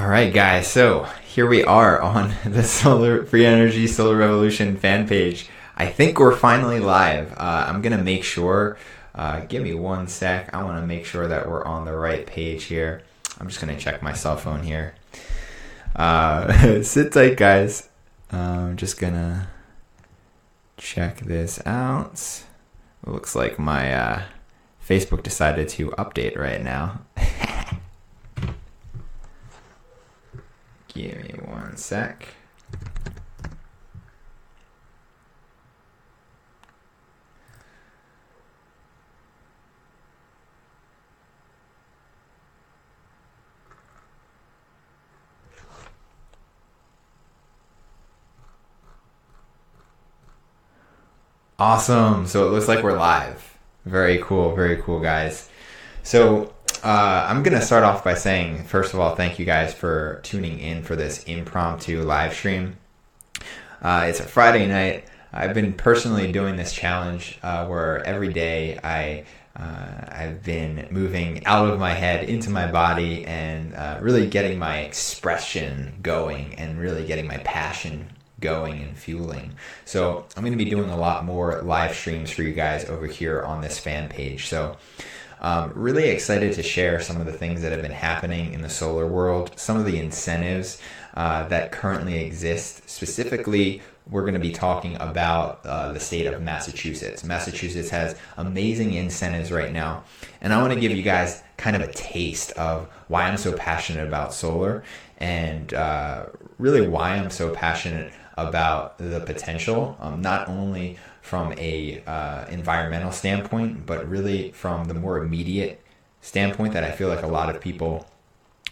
All right, guys. So here we are on the Solar Free Energy Solar Revolution fan page. I think we're finally live. I'm gonna make sure. Give me one sec. I want to make sure that we're on the right page here. I'm just gonna check my cell phone here. Sit tight, guys. I'm just gonna check this out. It looks like my Facebook decided to update right now. Give me one sec. Awesome. So it looks like we're live. Very cool, guys. So I'm going to start off by saying, first of all, thank you guys for tuning in for this impromptu live stream. It's a Friday night. I've been personally doing this challenge where every day I've been moving out of my head into my body and really getting my expression going and really getting my passion going and fueling. So I'm going to be doing a lot more live streams for you guys over here on this fan page. So really excited to share some of the things that have been happening in the solar world, some of the incentives that currently exist. Specifically, we're going to be talking about the state of Massachusetts. Massachusetts has amazing incentives right now. And I want to give you guys kind of a taste of why I'm so passionate about solar and really why I'm so passionate about the potential, not only from a environmental standpoint, but really from the more immediate standpoint that I feel like a lot of people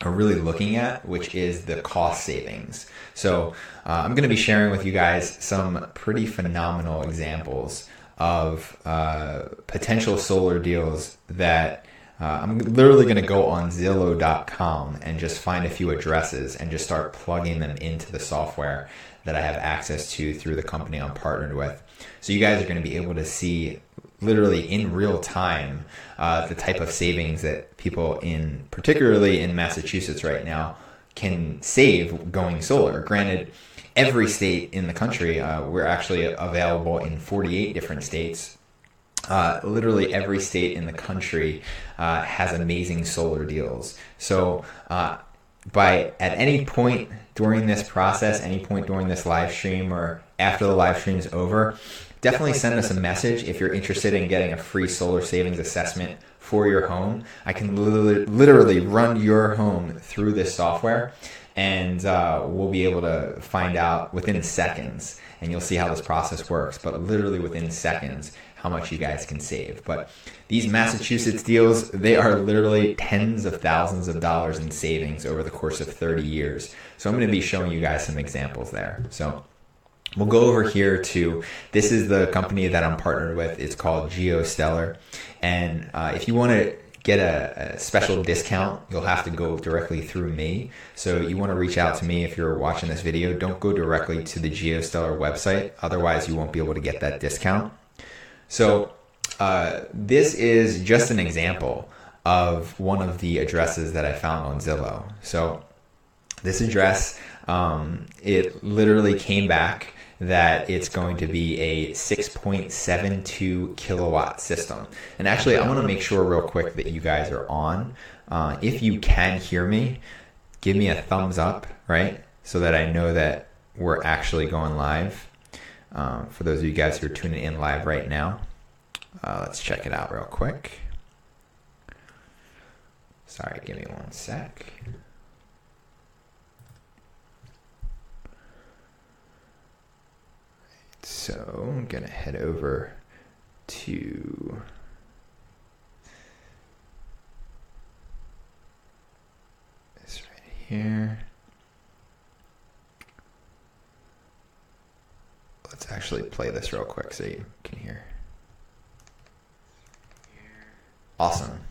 are really looking at, which is the cost savings. So I'm going to be sharing with you guys some pretty phenomenal examples of potential solar deals that I'm literally going to go on Zillow.com and just find a few addresses and just start plugging them into the software that I have access to through the company I'm partnered with. So you guys are going to be able to see literally in real time the type of savings that people particularly in Massachusetts right now can save going solar. Granted, every state in the country, we're actually available in 48 different states. Literally every state in the country has amazing solar deals. So at any point during this process, any point during this live stream or after the live stream is over, definitely send us a message if you're interested in getting a free solar savings assessment for your home. I can literally run your home through this software and we'll be able to find out within seconds, and you'll see how this process works, but literally within seconds how much you guys can save. But these Massachusetts deals, they are literally tens of thousands of dollars in savings over the course of 30 years. So I'm going to be showing you guys some examples there. So we'll go over here to, this is the company that I'm partnered with. It's called GeoStellar. And if you want to get a special discount, you'll have to go directly through me. So you want to reach out to me if you're watching this video. Don't go directly to the GeoStellar website. Otherwise, you won't be able to get that discount. So this is just an example of one of the addresses that I found on Zillow. So this address, it literally came back that it's going to be a 6.72 kilowatt system. And actually, I want to make sure real quick that you guys are on. If you can hear me, give me a thumbs up, right? So that I know that we're actually going live. For those of you guys who are tuning in live right now, let's check it out real quick. Sorry, give me one sec. So I'm going to head over to this right here. Let's actually play this real quick so you can hear. Awesome.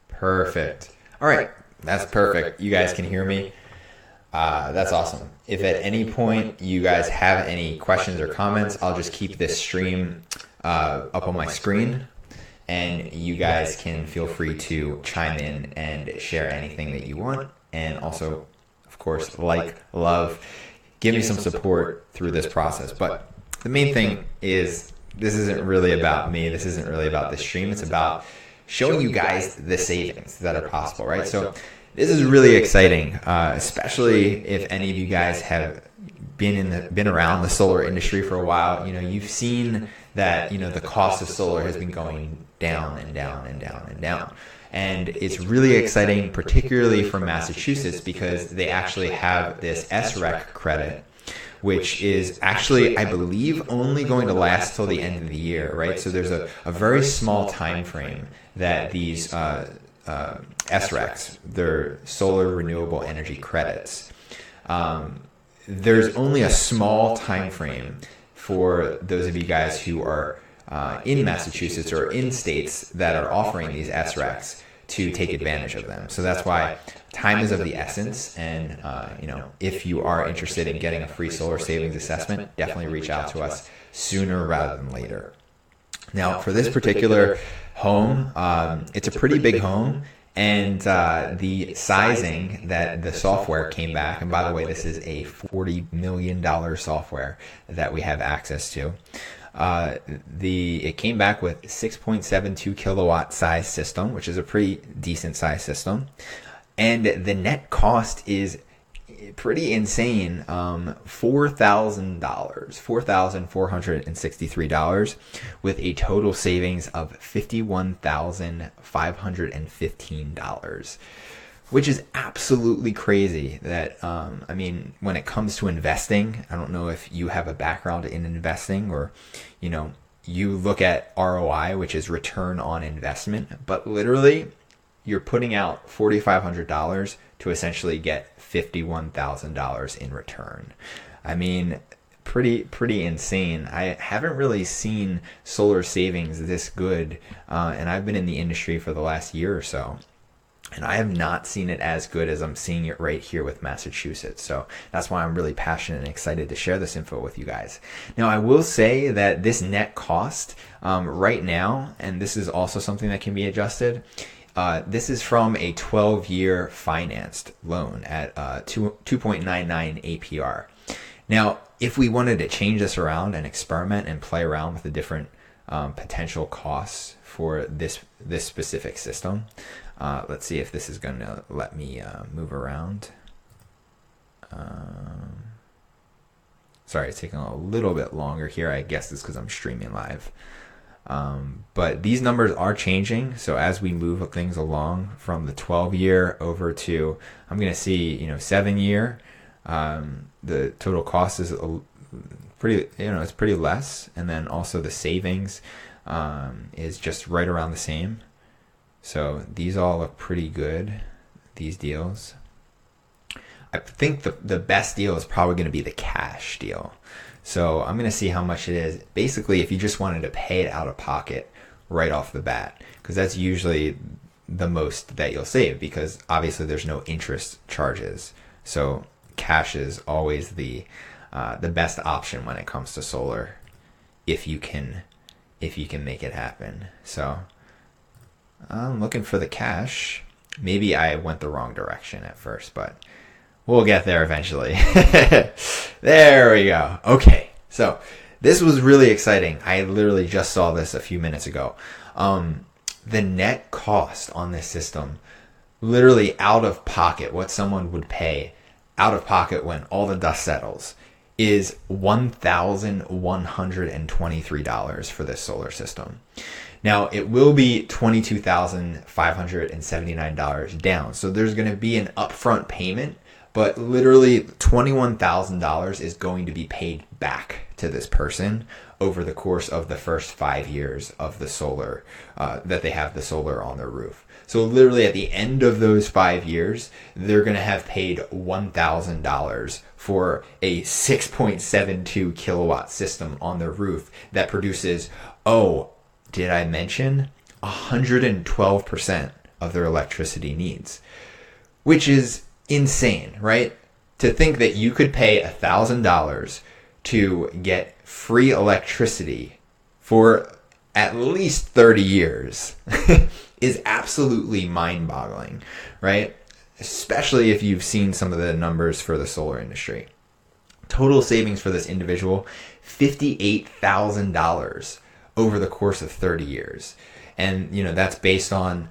Perfect. All right. That's perfect. You guys can hear me. That's awesome. If at any point you guys have any questions or comments, I'll just keep this stream up on my screen and you guys can feel free to chime in and share anything that you want. And also, of course, love, give me some support through this process. But the main thing is, this isn't really about me. This isn't really about the stream. It's about showing you guys the savings that are possible, right? So this is really exciting, especially if any of you guys have been around the solar industry for a while. You've seen that, the cost of solar has been going down and down and down and down. And it's really exciting, particularly for Massachusetts, because they actually have this SREC credit, which is actually, I believe, only going to last till the end of the year, right? So there's a very small time frame that these SRECs, they're solar renewable energy credits. There's only a small time frame for those of you guys who are in Massachusetts or in states that are offering these SRECs to take advantage of them. So that's why time is of the essence. And if you are interested in getting a free solar savings assessment, definitely reach out to us sooner rather than later. Now, for this particular home, it's a pretty big home. And the sizing that the software came back, and by the way, this is a $40 million software that we have access to. It came back with 6.72 kilowatt size system, which is a pretty decent size system. And the net cost is pretty insane, $4,463 with a total savings of $51,515, which is absolutely crazy. That when it comes to investing, I don't know if you have a background in investing, or you look at ROI, which is return on investment, but literally you're putting out $4,500 to essentially get $51,000 in return. Pretty insane. I haven't really seen solar savings this good, and I've been in the industry for the last year or so, and I have not seen it as good as I'm seeing it right here with Massachusetts. So that's why I'm really passionate and excited to share this info with you guys. Now, I will say that this net cost right now, and this is also something that can be adjusted, this is from a 12-year financed loan at 2.99 APR. Now, if we wanted to change this around and experiment and play around with the different potential costs for this specific system, let's see if this is going to let me move around. Sorry, it's taking a little bit longer here. I guess it's because I'm streaming live. But these numbers are changing. So as we move things along from the 12-year over to, I'm going to see, 7-year, the total cost is it's pretty less. And then also the savings is just right around the same. So these all look pretty good, these deals. I think the best deal is probably going to be the cash deal. So I'm going to see how much it is. Basically, if you just wanted to pay it out of pocket right off the bat, because that's usually the most that you'll save, because obviously there's no interest charges. So cash is always the best option when it comes to solar, if you can make it happen. So I'm looking for the cash. Maybe I went the wrong direction at first, but we'll get there eventually. There we go. Okay, so this was really exciting. I literally just saw this a few minutes ago. The net cost on this system, literally out of pocket, what someone would pay out of pocket when all the dust settles, is $1,123 for this solar system. Now, it will be $22,579 down. So there's going to be an upfront payment, but literally $21,000 is going to be paid back to this person over the course of the first 5 years of the solar, that they have the solar on their roof. So literally at the end of those 5 years, they're going to have paid $1,000 for a 6.72 kilowatt system on their roof that produces, did I mention 112% of their electricity needs, which is insane, right? To think that you could pay $1,000 to get free electricity for at least 30 years is absolutely mind-boggling, right? Especially if you've seen some of the numbers for the solar industry. Total savings for this individual, $58,000 over the course of 30 years. And, that's based on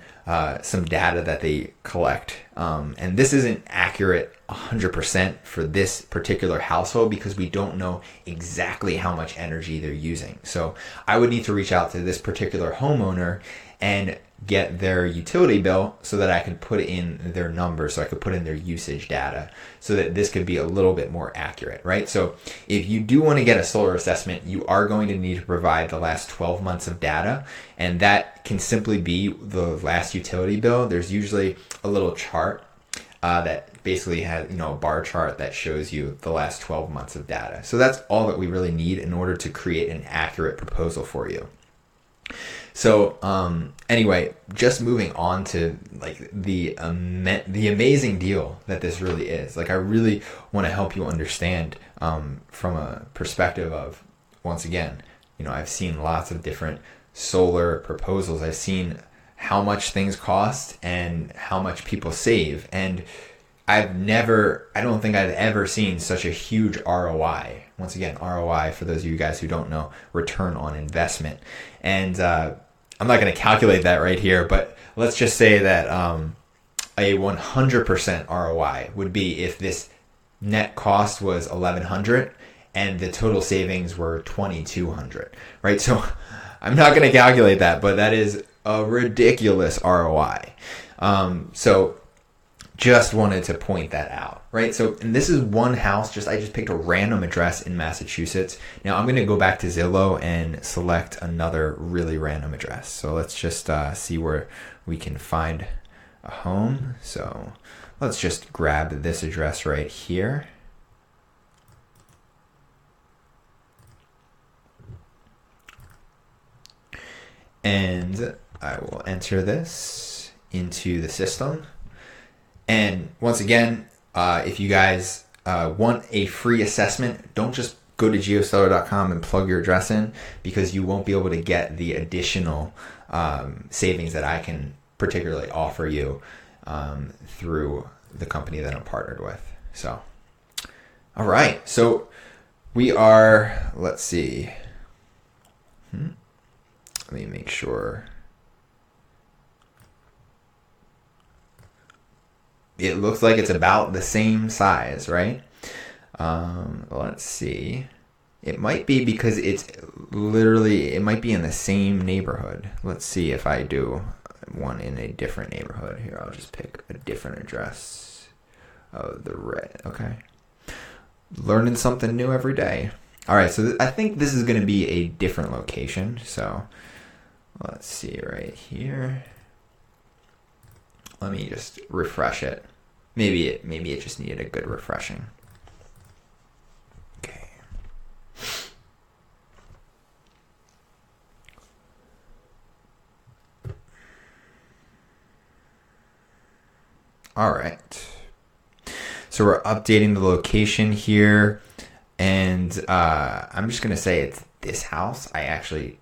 some data that they collect. And this isn't accurate 100% for this particular household because we don't know exactly how much energy they're using. So I would need to reach out to this particular homeowner and get their utility bill so that I could put in their numbers, so I could put in their usage data so that this could be a little bit more accurate, right? So if you do want to get a solar assessment, you are going to need to provide the last 12 months of data, and that can simply be the last utility bill. There's usually a little chart that basically has, a bar chart that shows you the last 12 months of data. So that's all that we really need in order to create an accurate proposal for you. So anyway, just moving on to like the amazing deal that this really is. Like I really want to help you understand from a perspective of, once again, I've seen lots of different solar proposals. I've seen how much things cost and how much people save. And I don't think I've ever seen such a huge ROI. Once again, ROI, for those of you guys who don't know, return on investment. And I'm not going to calculate that right here, but let's just say that a 100% ROI would be if this net cost was $1,100 and the total savings were $2,200, right? So I'm not going to calculate that, but that is a ridiculous ROI. So just wanted to point that out, right? So, and this is one house, I just picked a random address in Massachusetts. Now I'm going to go back to Zillow and select another really random address. So let's just see where we can find a home. So let's just grab this address right here. And I will enter this into the system. And once again, if you guys want a free assessment, don't just go to geostellar.com and plug your address in, because you won't be able to get the additional savings that I can particularly offer you through the company that I'm partnered with. So, all right. So we are, let's see. Let me make sure. It looks like it's about the same size, right? Let's see. It might be because it might be in the same neighborhood. Let's see if I do one in a different neighborhood. Here, I'll just pick a different address. Oh, the red. Okay. Learning something new every day. All right, so I think this is going to be a different location. So let's see right here. Let me just refresh it. Maybe it just needed a good refreshing. Okay. All right. So we're updating the location here, and I'm just gonna say it's this house. I actually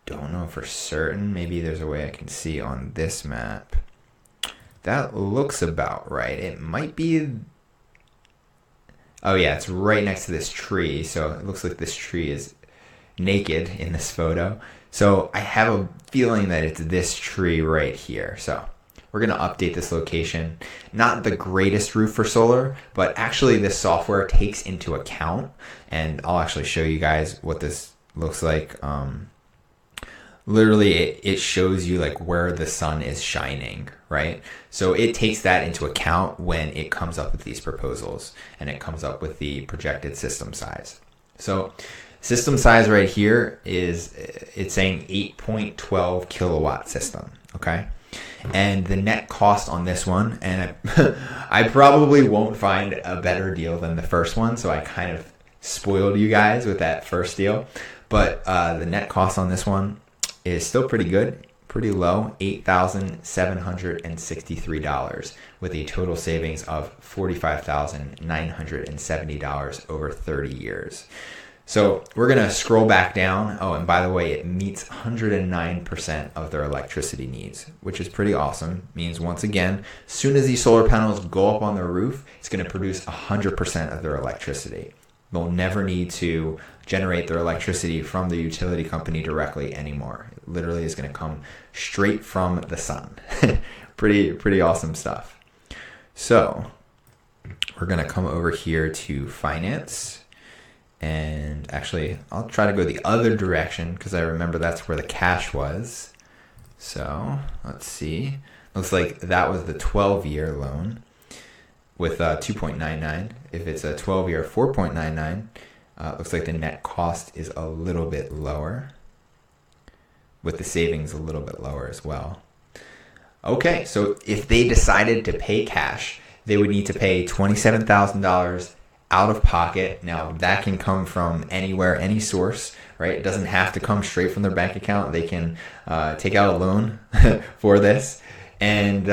don't know for certain. Maybe there's a way I can see on this map. That looks about right. It might be. Oh yeah, it's right next to this tree. So it looks like this tree is naked in this photo. So I have a feeling that it's this tree right here. So we're going to update this location. Not the greatest roof for solar, but actually this software takes into account, and I'll actually show you guys what this looks like. Literally, it shows you like where the sun is shining, right? So it takes that into account when it comes up with these proposals, and it comes up with the projected system size. So system size right here it's saying 8.12 kilowatt system, okay? And the net cost on this one, and I probably won't find a better deal than the first one, so I kind of spoiled you guys with that first deal. But the net cost on this one is still pretty good, pretty low, $8,763 with a total savings of $45,970 over 30 years. So we're going to scroll back down. Oh, and by the way, it meets 109% of their electricity needs, which is pretty awesome. Means once again, as soon as these solar panels go up on their roof, it's going to produce 100% of their electricity. They'll never need to generate their electricity from the utility company directly anymore. It literally is going to come straight from the sun. Pretty awesome stuff. So we're going to come over here to finance. And actually, I'll try to go the other direction because I remember that's where the cash was. So let's see. Looks like that was the 12-year loan with 2.99. If it's a 12-year, 4.99. Looks like the net cost is a little bit lower, with the savings a little bit lower as well. Okay, so if they decided to pay cash, they would need to pay $27,000 out of pocket. Now that can come from anywhere, any source, right? It doesn't have to come straight from their bank account. They can take out a loan for this, and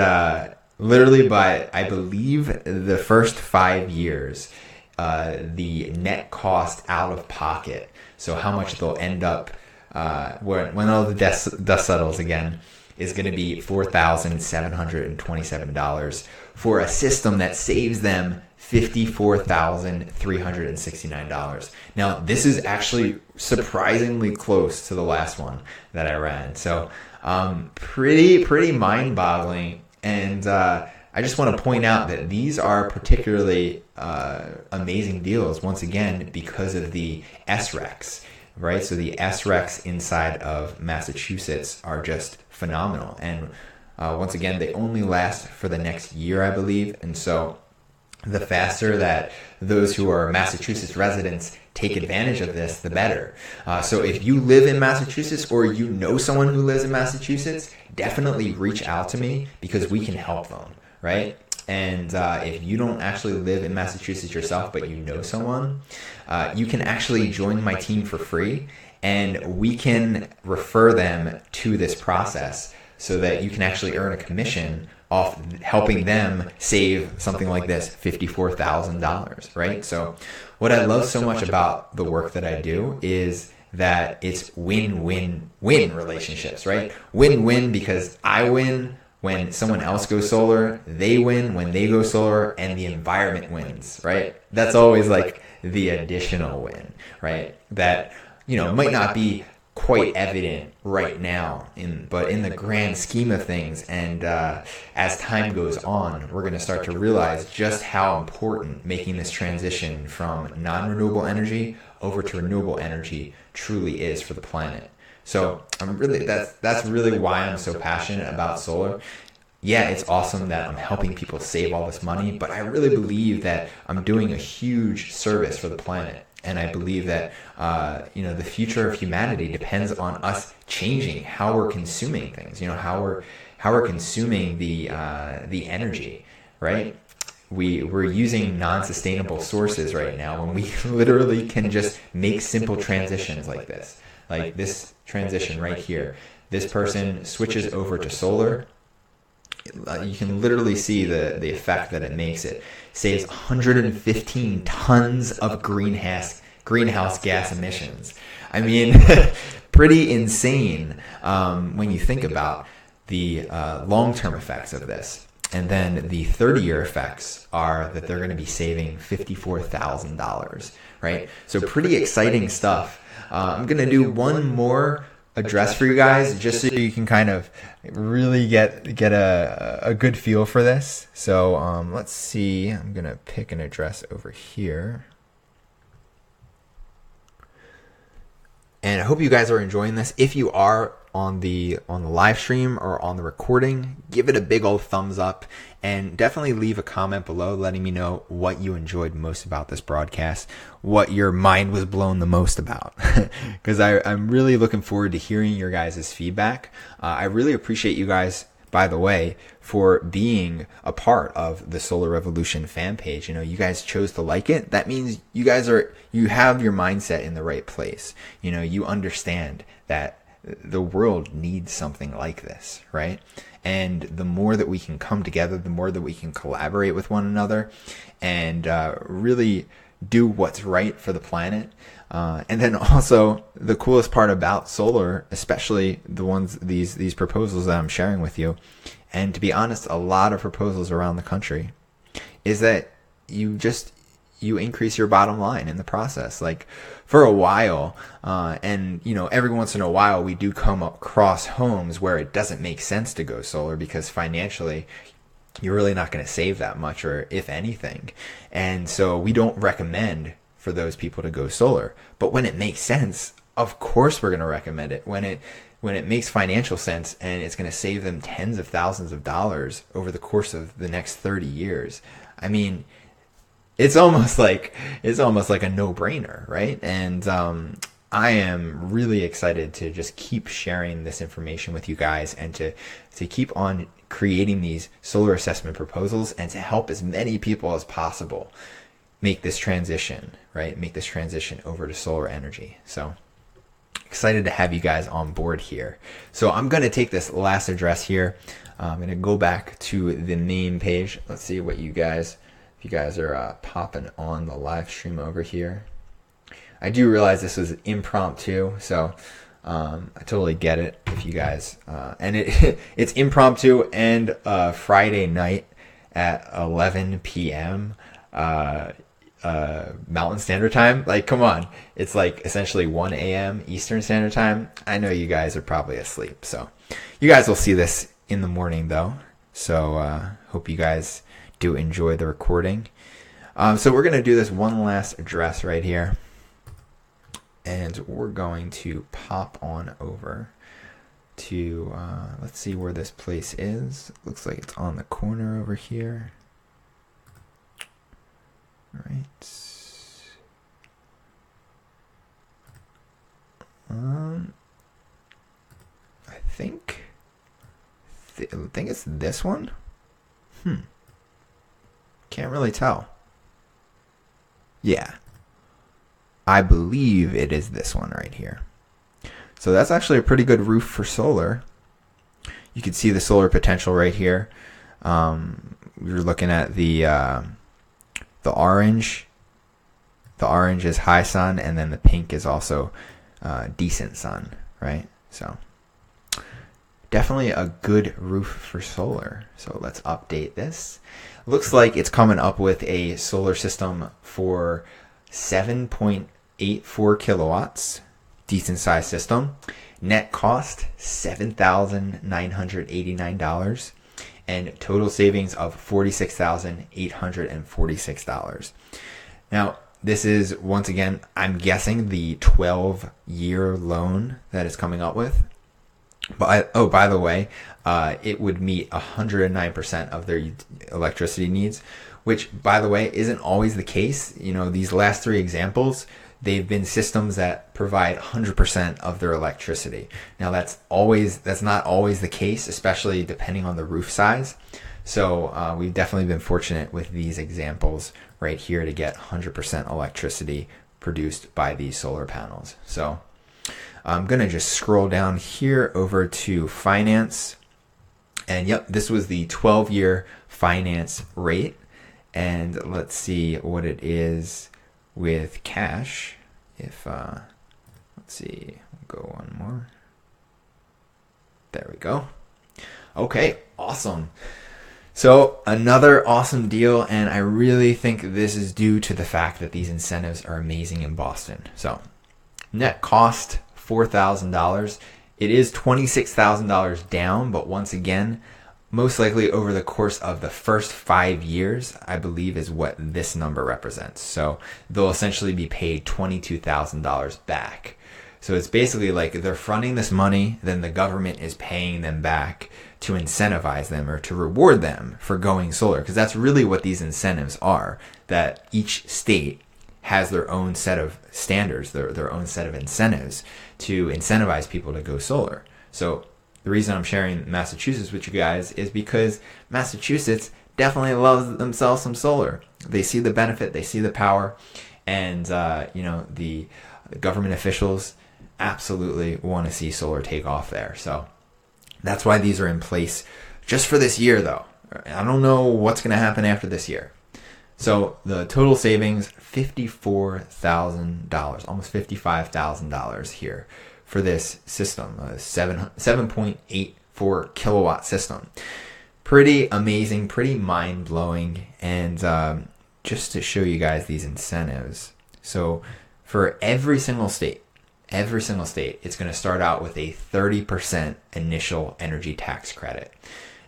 literally by, I believe, the first 5 years, the net cost out of pocket, so how much they'll end up when all the dust settles again, is going to be $4,727 for a system that saves them $54,369. Now, this is actually surprisingly close to the last one that I ran. So, pretty mind-boggling. And I just want to point out that these are particularly amazing deals, once again, because of the SRECs, right? So the SRECs inside of Massachusetts are just phenomenal. And once again, they only last for the next year, I believe. And so the faster that those who are Massachusetts residents take advantage of this, the better. So if you live in Massachusetts or you know someone who lives in Massachusetts, definitely reach out to me because we can help them, right? And if you don't actually live in Massachusetts yourself, but you know someone, you can actually join my team for free, and we can refer them to this process so that you can actually earn a commission off helping them save something like this, $54,000, right? So what I love so much about the work that I do is that it's win-win-win relationships, right? Win-win because I win when someone else goes solar, they win when they go solar, and the environment wins, right? That's always like the additional win, right? That, you know, might not be quite evident right now, but in the grand scheme of things, and as time goes on, we're going to start to realize just how important making this transition from non-renewable energy over to renewable energy truly is for the planet. So that's really why I'm so passionate about solar. Yeah, it's awesome that I'm helping people save all this money, but I really believe that I'm doing a huge service for the planet. And I believe that the future of humanity depends on us changing how we're consuming things. You know, how we're consuming the energy, right? We're using non-sustainable sources right now when we literally can just make simple transitions like this. Like this transition right here. This person switches over to solar. You can literally see the effect that it makes. It saves 115 tons of greenhouse gas emissions. I mean, pretty insane when you think about the long-term effects of this. And then the 30-year effects are that they're going to be saving $54,000, right? So pretty exciting stuff. I'm going to do one more address for you guys just so you can kind of really get a good feel for this. So let's see. I'm going to pick an address over here. And I hope you guys are enjoying this. If you are on the live stream or on the recording, give it a big old thumbs up and definitely leave a comment below letting me know what you enjoyed most about this broadcast, what your mind was blown the most about, because I'm really looking forward to hearing your guys' feedback. I really appreciate you guys, by the way, for being a part of the Solar Revolution fan page. You know, you guys chose to like it. That means you have your mindset in the right place. You know, you understand that the world needs something like this, right? And the more that we can come together, the more that we can collaborate with one another and really do what's right for the planet. And then also the coolest part about solar, especially these proposals that I'm sharing with you, and to be honest, a lot of proposals around the country, is that you increase your bottom line in the process. Like for a while, and every once in a while we do come across homes where it doesn't make sense to go solar because financially you're really not going to save that much, or if anything. And so we don't recommend for those people to go solar. But when it makes sense, of course we're going to recommend it. When it makes financial sense and it's going to save them tens of thousands of dollars over the course of the next 30 years. I mean, it's almost like a no-brainer, right? And I am really excited to just keep sharing this information with you guys, and to keep on creating these solar assessment proposals, and to help as many people as possible make this transition, right? Make this transition over to solar energy. So excited to have you guys on board here. So I'm going to take this last address here. I'm going to go back to the main page. Let's see what you guys are popping on the live stream over here. I do realize this was impromptu, so I totally get it if you guys, and it's impromptu and Friday night at 11 p.m. Mountain Standard Time. Like, come on, it's like essentially 1 a.m. Eastern Standard Time. I know you guys are probably asleep, so you guys will see this in the morning though. So hope you guys do enjoy the recording. So we're going to do this one last address right here, and we're going to pop on over to let's see where this place is. Looks like it's on the corner over here. All right. I think it's this one. Can't really tell. Yeah, I believe it is this one right here. So that's actually a pretty good roof for solar. You can see the solar potential right here. You're looking at the orange. The orange is high sun, and then the pink is also decent sun, right? So definitely a good roof for solar. So let's update this. Looks like it's coming up with a solar system for 7.84 kilowatts. Decent size system. Net cost $7,989, and total savings of $46,846. Now, this is, once again, I'm guessing the 12-year loan that it's coming up with. But by the way, it would meet 109% of their electricity needs, which, by the way, isn't always the case. These last three examples, they've been systems that provide 100% of their electricity. Now, that's not always the case, especially depending on the roof size. So we've definitely been fortunate with these examples right here to get 100% electricity produced by these solar panels. So I'm going to just scroll down here over to finance. And yep, this was the 12-year finance rate. And let's see what it is with cash. If, let's see, we'll go one more. There we go. Okay, awesome. So another awesome deal, and I really think this is due to the fact that these incentives are amazing in Boston. So net cost $4,000. It is $26,000 down, but once again, most likely over the course of the first 5 years, I believe is what this number represents. So they'll essentially be paid $22,000 back. So it's basically like they're fronting this money, then the government is paying them back to incentivize them or to reward them for going solar. Because that's really what these incentives are, that each state has their own set of standards, their own set of incentives to incentivize people to go solar. So the reason I'm sharing Massachusetts with you guys is because Massachusetts definitely loves themselves some solar. They see the benefit, they see the power, and the government officials absolutely want to see solar take off there. So that's why these are in place just for this year, though. I don't know what's going to happen after this year, So the total savings, $54,000, almost $55,000 here for this system, a 7.84 kilowatt system. Pretty amazing, pretty mind-blowing. And just to show you guys these incentives. So for every single state, it's going to start out with a 30% initial energy tax credit.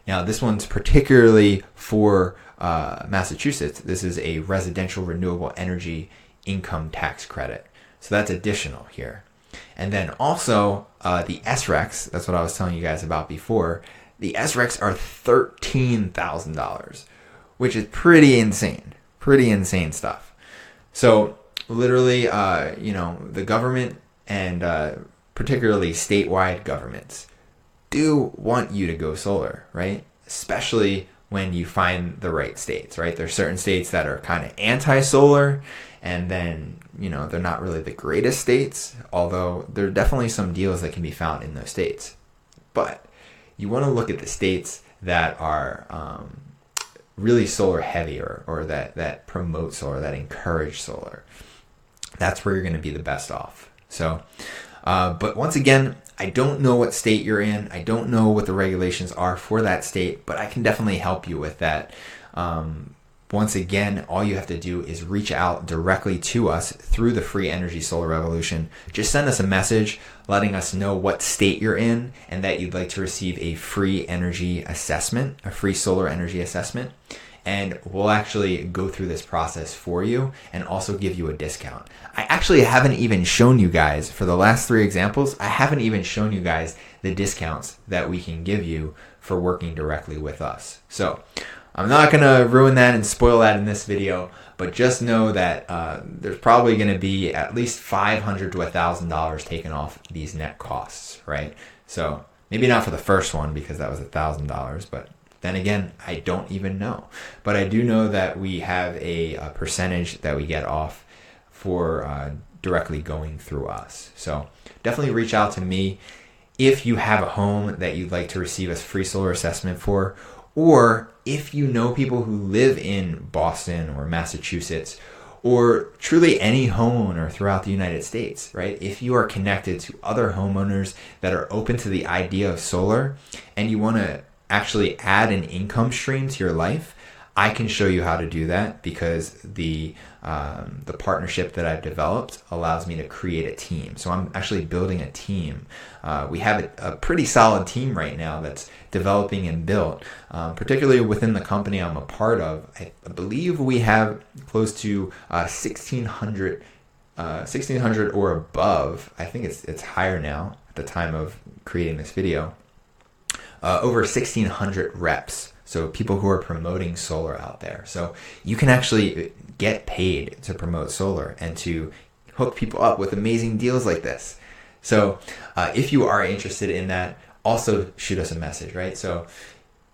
Now, this one's particularly for Massachusetts. This is a residential renewable energy income tax credit. So that's additional here. And then also the SRECs, that's what I was telling you guys about before. The SRECs are $13,000, which is pretty insane stuff. So literally, the government and particularly statewide governments do want you to go solar, right? Especially when you find the right states, right? There's certain states that are kind of anti-solar, and then, they're not really the greatest states, although there are definitely some deals that can be found in those states. But you want to look at the states that are really solar heavy or that promote solar, that encourage solar. That's where you're going to be the best off. So, but once again, I don't know what state you're in. I don't know what the regulations are for that state, but I can definitely help you with that. Once again, all you have to do is reach out directly to us through the Free Energy Solar Revolution. Just send us a message letting us know what state you're in and that you'd like to receive a free energy assessment, a free solar energy assessment. And we'll actually go through this process for you and also give you a discount. I actually haven't even shown you guys, for the last 3 examples, I haven't even shown you guys the discounts that we can give you for working directly with us. So I'm not going to ruin that and spoil that in this video, but just know that there's probably going to be at least $500 to $1,000 taken off these net costs, right? So maybe not for the first one because that was $1,000, but then again, I don't even know. But I do know that we have a percentage that we get off for directly going through us. So definitely reach out to me if you have a home that you'd like to receive a free solar assessment for, or if you know people who live in Boston or Massachusetts, or truly any homeowner throughout the United States, right? If you are connected to other homeowners that are open to the idea of solar and you want to actually add an income stream to your life, I can show you how to do that because the partnership that I've developed allows me to create a team. So I'm actually building a team. We have a pretty solid team right now that's developing and built, particularly within the company I'm a part of. I believe we have close to 1,600 or above. I think it's higher now at the time of creating this video. Over 1,600 reps. So people who are promoting solar out there. So you can actually get paid to promote solar and to hook people up with amazing deals like this. So if you are interested in that, also shoot us a message, right? So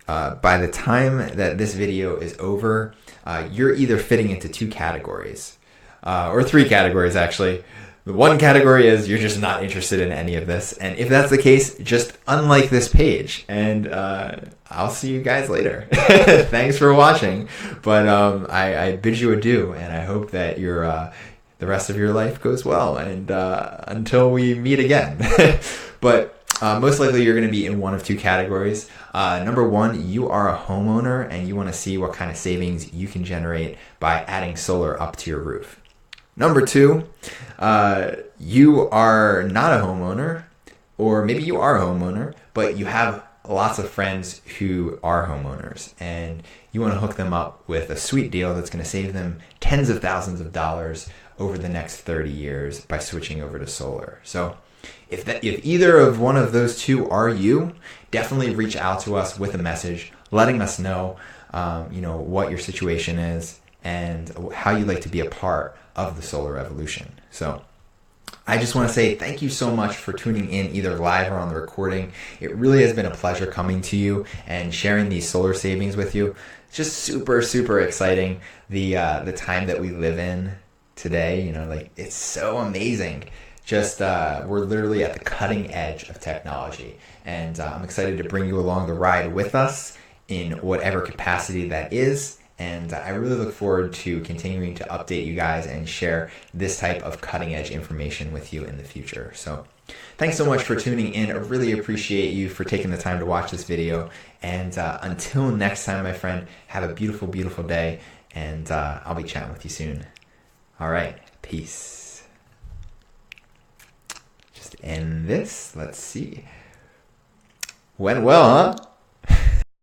by the time that this video is over, you're either fitting into 2 categories, or 3 categories actually. The one category is you're just not interested in any of this. And if that's the case, just unlike this page. And I'll see you guys later. Thanks for watching. But I bid you adieu, and I hope that the rest of your life goes well. And until we meet again. But most likely you're going to be in one of 2 categories. Number 1, you are a homeowner and you want to see what kind of savings you can generate by adding solar up to your roof. Number 2, you are not a homeowner, or maybe you are a homeowner, but you have lots of friends who are homeowners, and you want to hook them up with a sweet deal that's going to save them tens of thousands of dollars over the next 30 years by switching over to solar. So if either of one of those 2 are you, definitely reach out to us with a message letting us know, what your situation is and how you'd like to be a part of the solar revolution. So I just want to say thank you so much for tuning in either live or on the recording. It really has been a pleasure coming to you and sharing these solar savings with you. It's just super, super exciting. The time that we live in today, it's so amazing. Just we're literally at the cutting edge of technology, and I'm excited to bring you along the ride with us in whatever capacity that is. And I really look forward to continuing to update you guys and share this type of cutting edge information with you in the future. So thanks so much for tuning in. I really appreciate you for taking the time to watch this video. And until next time, my friend, have a beautiful, beautiful day. And I'll be chatting with you soon. All right. Peace. Just end this. Let's see. Went well, huh?